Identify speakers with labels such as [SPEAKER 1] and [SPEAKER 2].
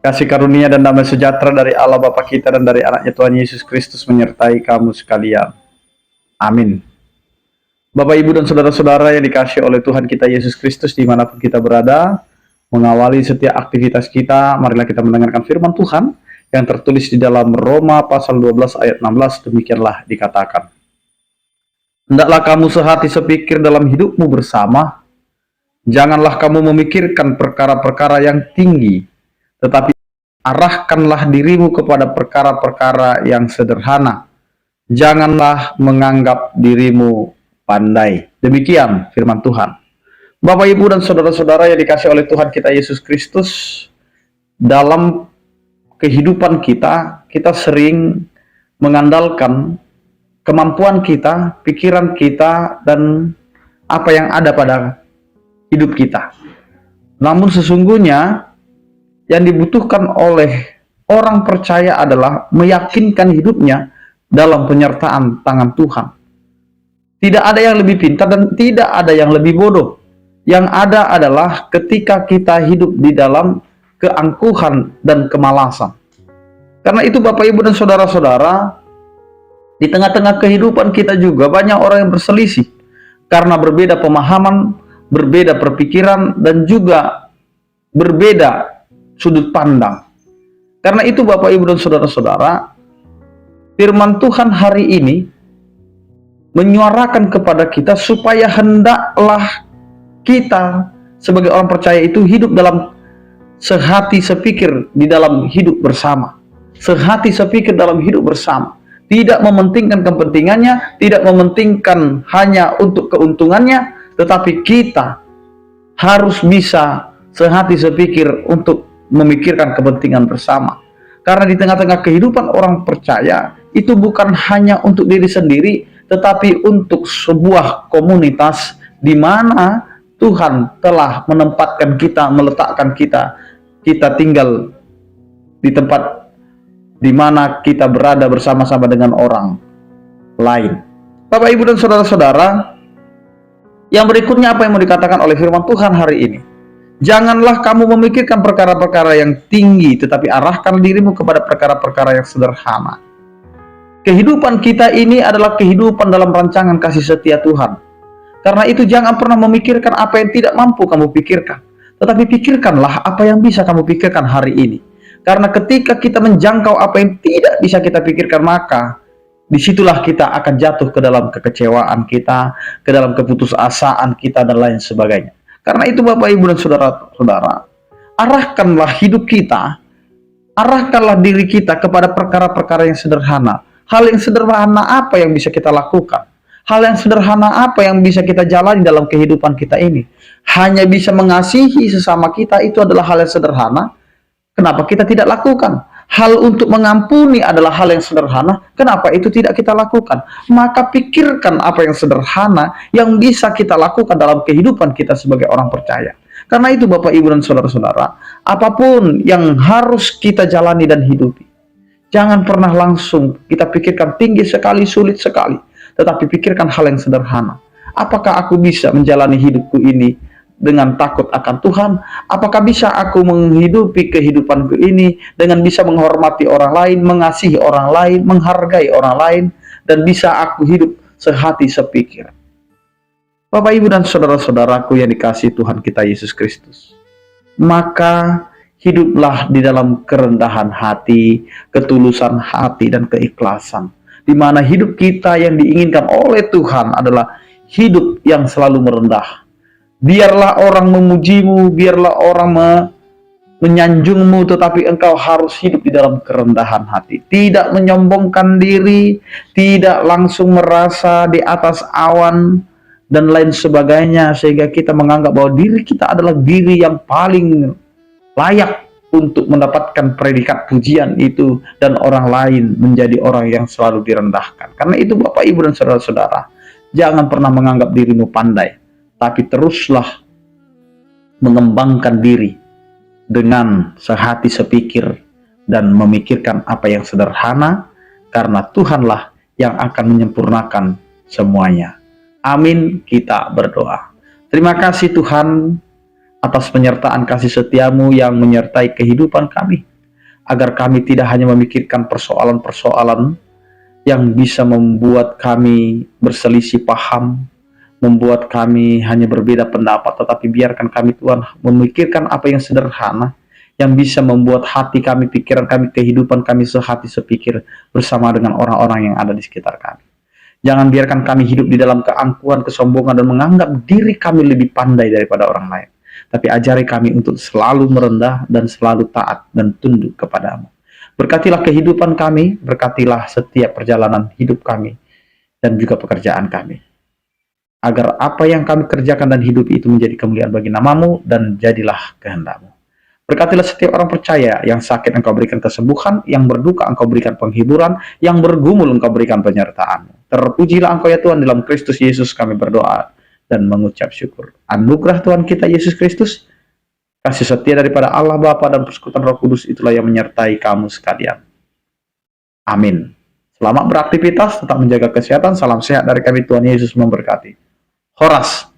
[SPEAKER 1] Kasih karunia dan damai sejahtera dari Allah Bapa kita dan dari anaknya Tuhan Yesus Kristus menyertai kamu sekalian. Amin. Bapak, Ibu, dan saudara-saudara yang dikasihi oleh Tuhan kita Yesus Kristus dimanapun kita berada, mengawali setiap aktivitas kita, marilah kita mendengarkan firman Tuhan yang tertulis di dalam Roma pasal 12 ayat 16, demikianlah dikatakan. Hendaklah kamu sehati sepikir dalam hidupmu bersama, janganlah kamu memikirkan perkara-perkara yang tinggi, tetapi arahkanlah dirimu kepada perkara-perkara yang sederhana. Janganlah menganggap dirimu pandai. Demikian firman Tuhan. Bapak, Ibu, dan saudara-saudara yang dikasihi oleh Tuhan kita Yesus Kristus, dalam kehidupan kita, kita sering mengandalkan kemampuan kita, pikiran kita, dan apa yang ada pada hidup kita. Namun sesungguhnya yang dibutuhkan oleh orang percaya adalah meyakinkan hidupnya dalam penyertaan tangan Tuhan. Tidak ada yang lebih pintar dan tidak ada yang lebih bodoh. Yang ada adalah ketika kita hidup di dalam keangkuhan dan kemalasan. Karena itu Bapak, Ibu, dan saudara-saudara, di tengah-tengah kehidupan kita juga banyak orang yang berselisih karena berbeda pemahaman, berbeda perpikiran, dan juga berbeda sudut pandang. Karena itu Bapak, Ibu, dan saudara-saudara, firman Tuhan hari ini menyuarakan kepada kita supaya hendaklah kita sebagai orang percaya itu hidup dalam sehati sepikir di dalam hidup bersama. Sehati sepikir dalam hidup bersama. Tidak mementingkan kepentingannya, tidak mementingkan hanya untuk keuntungannya, tetapi kita harus bisa sehati sepikir untuk memikirkan kepentingan bersama. Karena di tengah-tengah kehidupan orang percaya itu bukan hanya untuk diri sendiri, tetapi untuk sebuah komunitas di mana Tuhan telah menempatkan kita, meletakkan kita tinggal di tempat di mana kita berada bersama-sama dengan orang lain. Bapak, Ibu, dan saudara-saudara, yang berikutnya apa yang mau dikatakan oleh firman Tuhan hari ini? Janganlah kamu memikirkan perkara-perkara yang tinggi, tetapi arahkan dirimu kepada perkara-perkara yang sederhana. Kehidupan kita ini adalah kehidupan dalam rancangan kasih setia Tuhan. Karena itu jangan pernah memikirkan apa yang tidak mampu kamu pikirkan. Tetapi pikirkanlah apa yang bisa kamu pikirkan hari ini. Karena ketika kita menjangkau apa yang tidak bisa kita pikirkan, maka disitulah kita akan jatuh ke dalam kekecewaan kita, ke dalam keputusasaan kita, dan lain sebagainya. Karena itu Bapak, Ibu, dan saudara-saudara, arahkanlah hidup kita, arahkanlah diri kita kepada perkara-perkara yang sederhana. Hal yang sederhana apa yang bisa kita lakukan? Hal yang sederhana apa yang bisa kita jalani dalam kehidupan kita ini? Hanya bisa mengasihi sesama kita, itu adalah hal yang sederhana. Kenapa kita tidak lakukan? Hal untuk mengampuni adalah hal yang sederhana. Kenapa itu tidak kita lakukan? Maka pikirkan apa yang sederhana yang bisa kita lakukan dalam kehidupan kita sebagai orang percaya. Karena itu Bapak, Ibu, dan saudara-saudara, apapun yang harus kita jalani dan hidupi, jangan pernah langsung kita pikirkan tinggi sekali, sulit sekali. Tetapi pikirkan hal yang sederhana. Apakah aku bisa menjalani hidupku ini dengan takut akan Tuhan? Apakah bisa aku menghidupi kehidupanku ini dengan bisa menghormati orang lain, mengasihi orang lain, menghargai orang lain, dan bisa aku hidup sehati sepikir? Bapak, Ibu, dan saudara-saudaraku yang dikasihi Tuhan kita Yesus Kristus, maka hiduplah di dalam kerendahan hati, ketulusan hati, dan keikhlasan, di mana hidup kita yang diinginkan oleh Tuhan adalah hidup yang selalu merendah. Biarlah orang memujimu, biarlah orang menyanjungmu, tetapi engkau harus hidup di dalam kerendahan hati. Tidak menyombongkan diri, tidak langsung merasa di atas awan, dan lain sebagainya, sehingga kita menganggap bahwa diri kita adalah diri yang paling layak untuk mendapatkan predikat pujian itu, dan orang lain menjadi orang yang selalu direndahkan. Karena itu Bapak, Ibu, dan saudara-saudara, jangan pernah menganggap dirimu pandai, tapi teruslah mengembangkan diri dengan sehati sepikir dan memikirkan apa yang sederhana, karena Tuhanlah yang akan menyempurnakan semuanya. Amin, kita berdoa. Terima kasih Tuhan atas penyertaan kasih setiamu yang menyertai kehidupan kami. agar kami tidak hanya memikirkan persoalan-persoalan yang bisa membuat kami berselisih paham, membuat kami hanya berbeda pendapat, tetapi biarkan kami Tuhan memikirkan apa yang sederhana, yang bisa membuat hati kami, pikiran kami, kehidupan kami sehati sepikir bersama dengan orang-orang yang ada di sekitar kami. Jangan biarkan kami hidup di dalam keangkuhan, kesombongan, dan menganggap diri kami lebih pandai daripada orang lain. Tapi ajari kami untuk selalu merendah dan selalu taat dan tunduk kepadamu. Berkatilah kehidupan kami, berkatilah setiap perjalanan hidup kami, dan juga pekerjaan kami. Agar apa yang kami kerjakan dan hidup itu menjadi kemuliaan bagi namamu, dan jadilah kehendak-Mu. Berkatilah setiap orang percaya, yang sakit Engkau berikan kesembuhan, yang berduka Engkau berikan penghiburan, yang bergumul Engkau berikan penyertaan-Mu. Terpujilah Engkau ya Tuhan, dalam Kristus Yesus kami berdoa dan mengucap syukur. Anugerah Tuhan kita Yesus Kristus, kasih setia daripada Allah Bapa dan persekutuan Roh Kudus itulah yang menyertai kamu sekalian. Amin. Selamat beraktivitas, tetap menjaga kesehatan. Salam sehat dari kami, Tuhan Yesus memberkati. Horas.